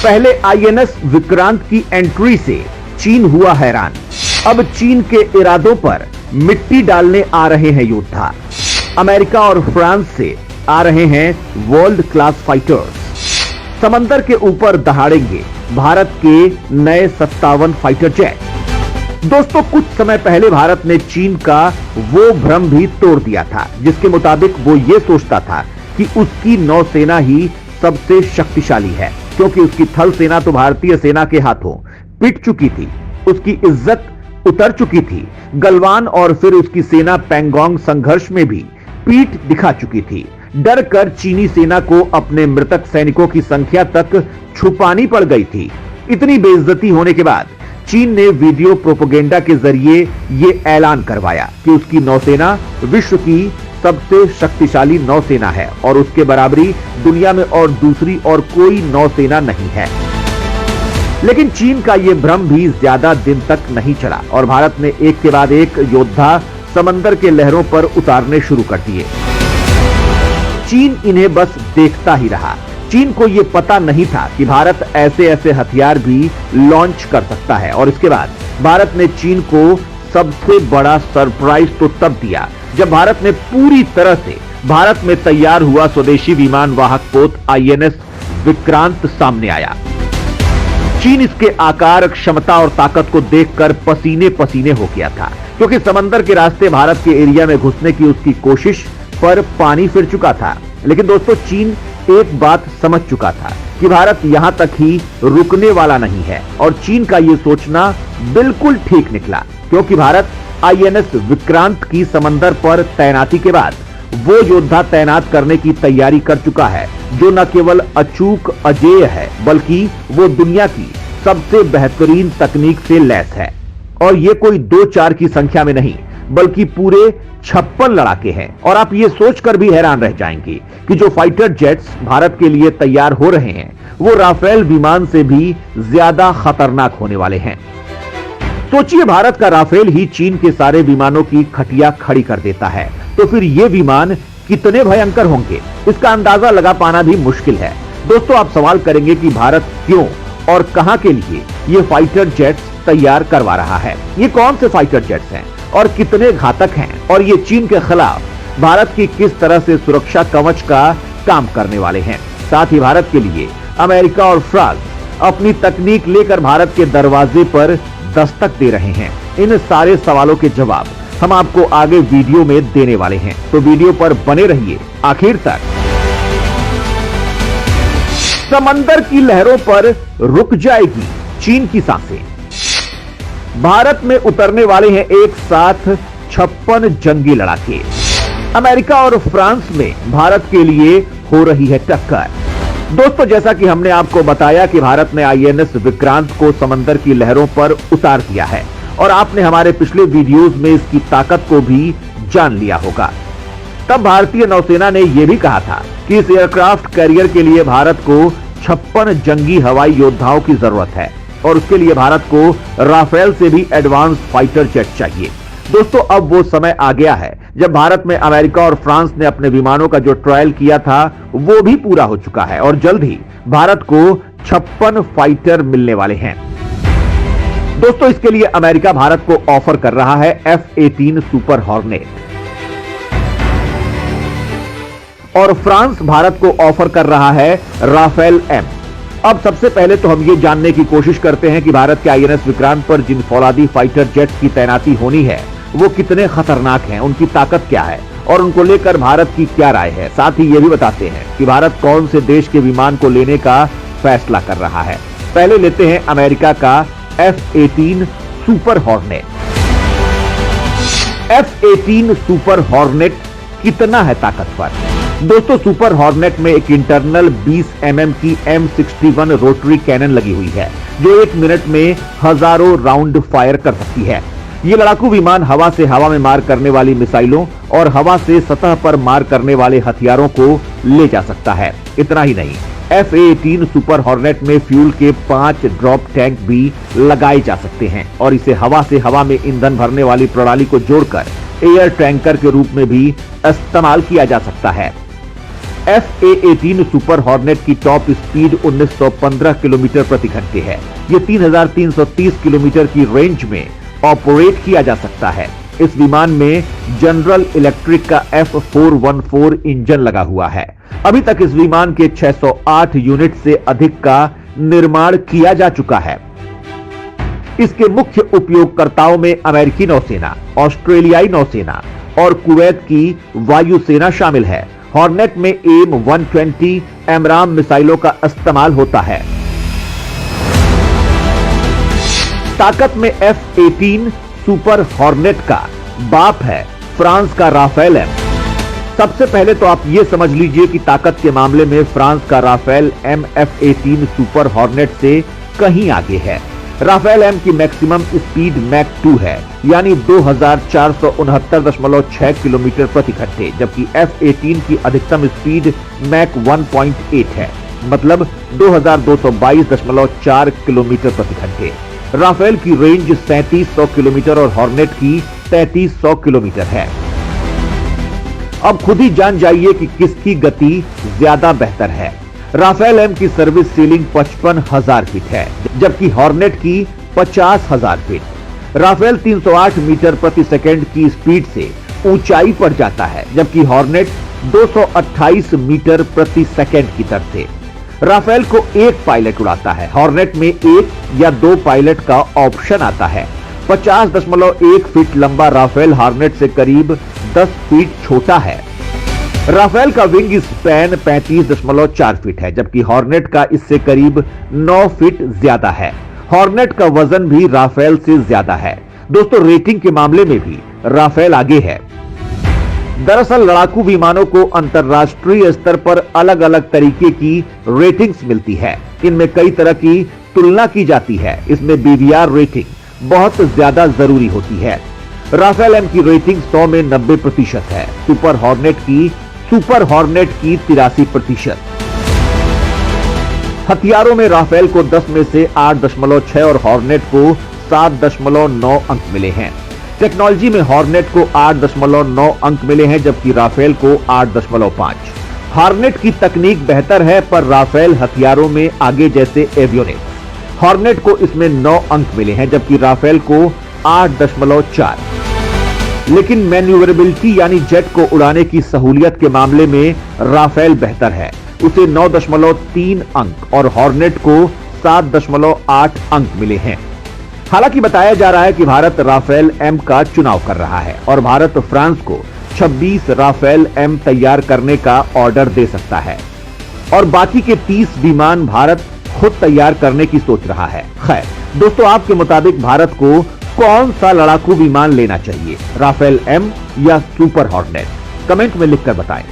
पहले आईएनएस विक्रांत की एंट्री से चीन हुआ हैरान। अब चीन के इरादों पर मिट्टी डालने आ रहे हैं योद्धा। अमेरिका और फ्रांस से आ रहे हैं वर्ल्ड क्लास फाइटर्स। समंदर के ऊपर दहाड़ेंगे भारत के नए 57 फाइटर जेट। दोस्तों, कुछ समय पहले भारत ने चीन का वो भ्रम भी तोड़ दिया था जिसके मुताबिक वो ये सोचता था कि उसकी नौसेना ही सबसे शक्तिशाली है, क्योंकि उसकी थल सेना तो भारतीय सेना के हाथों पिट चुकी थी, उसकी इज्जत उतर चुकी थी। गलवान और फिर उसकी सेना पैंगोंग संघर्ष में भी पीठ दिखा चुकी थी। डर कर चीनी सेना को अपने मृतक सैनिकों की संख्या तक छुपानी पड़ गई थी। इतनी बेइज्जती होने के बाद चीन ने वीडियो प्रोपेगेंडा के जरिए ये ऐलान करवाया कि उसकी नौसेना विश्व की सबसे शक्तिशाली नौसेना है और उसके बराबरी दुनिया में और दूसरी और कोई नौसेना नहीं है। लेकिन चीन का यह भ्रम भी ज्यादा दिन तक नहीं चला और भारत ने एक के बाद एक योद्धा समंदर के लहरों पर उतारने शुरू कर दिए। चीन इन्हें बस देखता ही रहा। चीन को यह पता नहीं था कि भारत ऐसे ऐसे हथियार भी लॉन्च कर सकता है। और इसके बाद भारत ने चीन को सबसे बड़ा सरप्राइज तो तब दिया जब भारत ने पूरी तरह से भारत में तैयार हुआ स्वदेशी विमान वाहक पोत आईएनएस विक्रांत सामने आया। चीन इसके आकार, क्षमता और ताकत को देखकर पसीने पसीने हो गया था, क्योंकि समंदर के रास्ते भारत के एरिया में घुसने की उसकी कोशिश पर पानी फिर चुका था। लेकिन दोस्तों, चीन एक बात समझ चुका था कि भारत यहां तक ही रुकने वाला नहीं है और चीन का यह सोचना बिल्कुल ठीक निकला, क्योंकि भारत आईएनएस विक्रांत की समंदर पर तैनाती के बाद वो योद्धा तैनात करने की तैयारी कर चुका है जो न केवल अचूक अजेय है बल्कि वो दुनिया की सबसे बेहतरीन तकनीक से लैस है। और ये कोई 2-4 की संख्या में नहीं बल्कि पूरे 56 लड़ाके हैं। और आप ये सोचकर भी हैरान रह जाएंगे कि जो फाइटर जेट्स भारत के लिए तैयार हो रहे हैं वो राफेल विमान से भी ज्यादा खतरनाक होने वाले हैं। सोचिए, भारत का राफेल ही चीन के सारे विमानों की खटिया खड़ी कर देता है, तो फिर ये विमान कितने भयंकर होंगे इसका अंदाजा लगा पाना भी मुश्किल है। दोस्तों, आप सवाल करेंगे कि भारत क्यों और कहां के लिए ये फाइटर जेट्स तैयार करवा रहा है। ये कौन से फाइटर जेट्स हैं और कितने घातक हैं और ये चीन के खिलाफ भारत की किस तरह से सुरक्षा कवच का काम करने वाले हैं। साथ ही भारत के लिए अमेरिका और फ्रांस अपनी तकनीक लेकर भारत के दरवाजे पर दस्तक दे रहे हैं। इन सारे सवालों के जवाब हम आपको आगे वीडियो में देने वाले हैं, तो वीडियो पर बने रहिए आखिर तक। समंदर की लहरों पर रुक जाएगी चीन की सांसें। भारत में उतरने वाले हैं एक साथ 56 जंगी लड़ाके। अमेरिका और फ्रांस में भारत के लिए हो रही है टक्कर। दोस्तों, जैसा कि हमने आपको बताया कि भारत ने आईएनएस विक्रांत को समंदर की लहरों पर उतार दिया है और आपने हमारे पिछले वीडियोस में इसकी ताकत को भी जान लिया होगा। तब भारतीय नौसेना ने यह भी कहा था कि इस एयरक्राफ्ट कैरियर के लिए भारत को 56 जंगी हवाई योद्धाओं की जरूरत है और उसके लिए भारत को राफेल से भी एडवांस फाइटर जेट चाहिए। दोस्तों, अब वो समय आ गया है जब भारत में अमेरिका और फ्रांस ने अपने विमानों का जो ट्रायल किया था वो भी पूरा हो चुका है और जल्द ही भारत को 56 फाइटर मिलने वाले हैं। दोस्तों, इसके लिए अमेरिका भारत को ऑफर कर रहा है F-18 सुपर हॉर्नेट और फ्रांस भारत को ऑफर कर रहा है राफेल M। अब सबसे पहले तो हम ये जानने की कोशिश करते हैं कि भारत के आईएनएस विक्रांत पर जिन फौलादी फाइटर जेट्स की तैनाती होनी है वो कितने खतरनाक हैं, उनकी ताकत क्या है और उनको लेकर भारत की क्या राय है। साथ ही ये भी बताते हैं कि भारत कौन से देश के विमान को लेने का फैसला कर रहा है। पहले लेते हैं अमेरिका का F-18 super hornet. F-18 super hornet कितना है ताकतवर? दोस्तों, सुपर हॉर्नेट में एक इंटरनल 20 mm की M61 रोटरी कैनन लगी हुई है जो 1 मिनट में हजारों राउंड फायर कर सकती है। ये लड़ाकू विमान हवा से हवा में मार करने वाली मिसाइलों और हवा से सतह पर मार करने वाले हथियारों को ले जा सकता है। इतना ही नहीं, F-18 सुपर हॉर्नेट में फ्यूल के 5 ड्रॉप टैंक भी लगाए जा सकते हैं और इसे हवा से हवा में ईंधन भरने वाली प्रणाली को जोड़कर एयर टैंकर के रूप में भी इस्तेमाल किया जा सकता है। F/A-18 सुपर हॉर्नेट की टॉप स्पीड 1915 किलोमीटर प्रति घंटे है। ये 3330 किलोमीटर की रेंज में ऑपरेट किया जा सकता है। इस विमान में जनरल इलेक्ट्रिक का F414 इंजन लगा हुआ है। अभी तक इस विमान के 608 यूनिट से अधिक का निर्माण किया जा चुका है। इसके मुख्य उपयोगकर्ताओं में अमेरिकी नौसेना, ऑस्ट्रेलियाई नौसेना और कुवैत की वायुसेना शामिल है। हॉर्नेट में AIM-120 एमराम मिसाइलों का इस्तेमाल होता है। ताकत में F-18 सुपर हॉर्नेट का बाप है फ्रांस का राफेल एम। सबसे पहले तो आप यह समझ लीजिए कि ताकत के मामले में फ्रांस का Rafale M F-18 super hornet से कहीं आगे है। राफेल एम की मैक्सिमम स्पीड मैक 2 है, यानी 2469.6 किलोमीटर प्रति घंटे, जबकि F-18 की अधिकतम स्पीड मैक 1.8 है, मतलब 2222.4 किलोमीटर प्रति घंटे। राफेल की रेंज 3700 किलोमीटर और हॉर्नेट की 3300 किलोमीटर है। अब खुद ही जान जाइए कि किसकी गति ज्यादा बेहतर है। राफेल एम की सर्विस सीलिंग 55,000 फीट है, जबकि हॉर्नेट की 50,000 फीट। राफेल 308 मीटर प्रति सेकंड की स्पीड से ऊंचाई पर जाता है, जबकि हॉर्नेट 228 मीटर प्रति सेकंड की दर से। राफेल को एक पायलट उड़ाता है, हॉर्नेट में एक या दो पायलट का ऑप्शन आता है। 50.1 फीट लंबा राफेल हॉर्नेट से करीब 10 फीट छोटा है। राफेल का विंग स्पैन 35.4 फीट है, जबकि हॉर्नेट का इससे करीब 9 फीट ज्यादा है। हॉर्नेट का वजन भी राफेल से ज्यादा है। दोस्तों, रेटिंग के मामले में भी राफेल आगे है। दरअसल लड़ाकू विमानों को अंतरराष्ट्रीय स्तर पर अलग अलग तरीके की रेटिंग्स मिलती है। इनमें कई तरह की तुलना की जाती है। इसमें BVR रेटिंग बहुत ज्यादा जरूरी होती है। राफेल एम की रेटिंग 100 में 90% है। सुपर हॉर्नेट की 83%। हथियारों में राफेल को 10 में से 8.6 और हॉर्नेट को 7.9 अंक मिले हैं। टेक्नोलॉजी में हॉर्नेट को 8.9 अंक मिले हैं, जबकि राफेल को 8.5। हॉर्नेट की तकनीक बेहतर है, पर राफेल हथियारों में आगे जैसे एवियोनिक्स। हॉर्नेट को इसमें 9 अंक मिले हैं, जबकि राफेल को 8.4। लेकिन मैन्यूवरेबिलिटी यानी जेट को उड़ाने की सहूलियत के मामले में राफेल बेहतर है। उसे 9.3 अंक और हॉर्नेट को 7.8 अंक मिले हैं। हालांकि बताया जा रहा है कि भारत राफेल एम का चुनाव कर रहा है और भारत फ्रांस को 26 राफेल एम तैयार करने का ऑर्डर दे सकता है और बाकी के 30 विमान भारत खुद तैयार करने की सोच रहा है। खैर दोस्तों, आपके मुताबिक भारत को कौन सा लड़ाकू विमान लेना चाहिए, राफेल एम या सुपर हॉर्नेट? कमेंट में लिखकर बताएं।